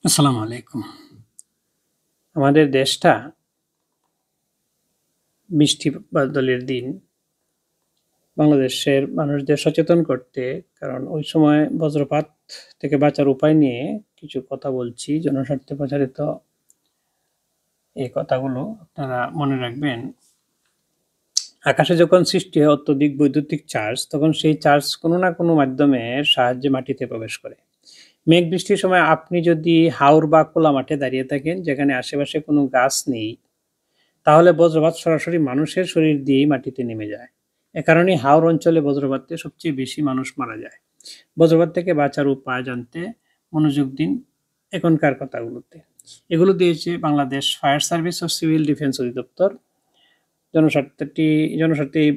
আসসালামু আলাইকুম। আমাদের দেশটা বৃষ্টি বাদলের দিন বাংলাদেশের মানুষদের সচেতন করতে, কারণ ওই সময় বজ্রপাত থেকে বাঁচার উপায় নিয়ে কিছু কথা বলছি। জনস্বার্থে প্রচারিত এই কথাগুলো আপনারা মনে রাখবেন। আকাশে যখন সৃষ্টি হয় অত্যধিক বৈদ্যুতিক চার্জ, তখন সেই চার্জ কোনো না কোনো মাধ্যমের সাহায্যে মাটিতে প্রবেশ করে। মেঘ বৃষ্টির সময় আপনি যদি হাওর বা খোলা মাঠে দাঁড়িয়ে থাকেন, যেখানে আশেপাশে কোনো গাছ নেই, তাহলে বজ্রপাত সরাসরি মানুষের শরীর দিয়েই মাটিতে নেমে যায়। এ কারণেই হাওর অঞ্চলে বজ্রপাতে সবচেয়ে বেশি মানুষ মারা যায়। বজ্রপাত থেকে বাঁচার উপায় জানতে মনোযোগ দিন এখনকার কথাগুলোতে। এগুলো দিয়েছে বাংলাদেশ ফায়ার সার্ভিস ও সিভিল ডিফেন্স অধিদপ্তর। জনস্বার্থে এই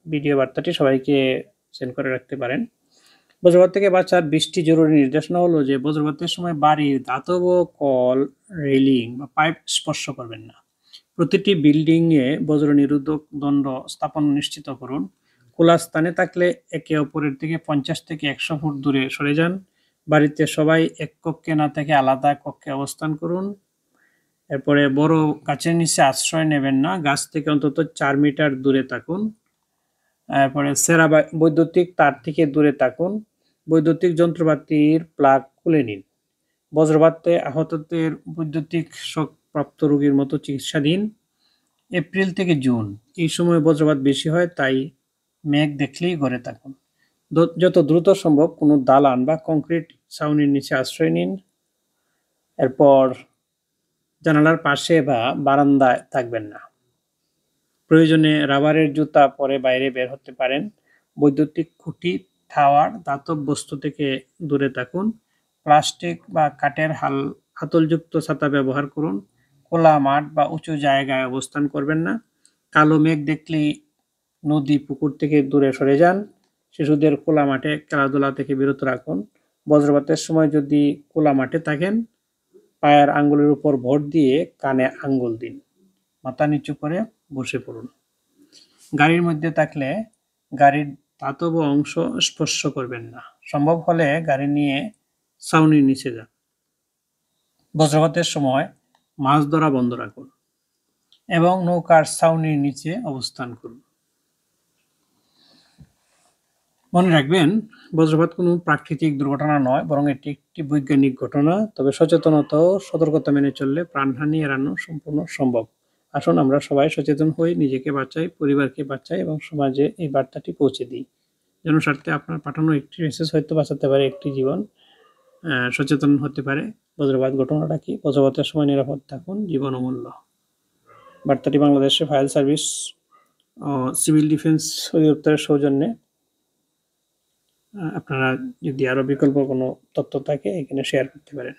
ভিডিও বার্তাটি সবাইকে সেন্ড করে রাখতে পারেন। বজ্রপাত থেকে বাঁচার 20টি জরুরি নির্দেশনা হলো যে বজ্রপাতের সময় বাড়ির ধাতব কল, রেলিং বা পাইপ স্পর্শ করবেন না। প্রতিটি বিল্ডিংয়ে বজ্র নিরোধক দণ্ড স্থাপন নিশ্চিত করুন। খোলা স্থানে থাকলে একে অপরের থেকে 50 থেকে 100 ফুট দূরে সরে যান। বাড়িতে সবাই এক কক্ষে না থেকে আলাদা কক্ষে অবস্থান করুন। এরপরে বড় গাছের নিচে আশ্রয় নেবেন না, গাছ থেকে অন্তত 4 মিটার দূরে থাকুন। এরপরে সেরা বৈদ্যুতিক তার থেকে দূরে থাকুন। বৈদ্যুতিক যন্ত্রপাতির প্লাগ খুলে নিন। বজ্রপাতে আহতদের বৈদ্যুতিক শক প্রাপ্ত রোগীর মতো চিকিৎসা দিন। এপ্রিল থেকে জুন এই সময় বজ্রপাত বেশি হয়, তাই মেঘ দেখলেই ঘরে থাকুন। যত দ্রুত সম্ভব কোনো দালান বা কংক্রিট ছাউনির নিচে আশ্রয় নিন। এরপর জানালার পাশে বা বারান্দায় থাকবেন না। প্রয়োজনে রাবারের জুতা পরে বাইরে বের হতে পারেন। বৈদ্যুতিক খুঁটি, টাওয়ার, ধাতব বস্তু থেকে দূরে থাকুন। প্লাস্টিক বা কাঠের হাতলযুক্ত ছাতা ব্যবহার করুন। খোলা মাঠ বা উঁচু জায়গায় অবস্থান করবেন না। কালো মেঘ দেখলেই নদী, পুকুর থেকে দূরে সরে যান। শিশুদের খোলা মাঠে খেলাধুলা থেকে বিরত রাখুন। বজ্রপাতের সময় যদি খোলা মাঠে থাকেন, পায়ের আঙ্গুলের উপর ভর দিয়ে কানে আঙ্গুল দিন। মাথা নিচু করে বসে পড়ুন। গাড়ির মধ্যে থাকলে গাড়ির ধাতব অংশ স্পর্শ করবেন না। সম্ভব হলে গাড়ি নিয়ে ছাউনির নিচে যান। বজ্রপাতের সময় মাছ ধরা বন্ধ রাখুন এবং নৌকার ছাউনির নিচে অবস্থান করুন। মনে রাখবেন, বজ্রপাত কোনো প্রাকৃতিক দুর্ঘটনা নয়, বরং এটি একটি বৈজ্ঞানিক ঘটনা। তবে সচেতনতা ও সতর্কতা মেনে চললে প্রাণহানি এড়ানো সম্পূর্ণ সম্ভব। আসুন আমরা সবাই সচেতন হই, নিজেকে বাঁচাই, পরিবারকে বাঁচাই এবং সমাজে এই বার্তাটি পৌঁছে দিই। জনস্বার্থে আপনার পাঠানো একটি মেসেজ হয়তো বাঁচাতে পারে একটি জীবন। সচেতন হতে পারে। বজ্রপাত ঘটনাটা কি? বজ্রপাতের সময় নিরাপদ থাকুন, জীবন অমূল্য। বার্তাটি বাংলাদেশের ফায়ার সার্ভিস ও সিভিল ডিফেন্স অধিদপ্তরের সৌজন্যে। আপনারা যদি আরও বিকল্প কোনো তথ্য থাকে এখানে শেয়ার করতে পারেন।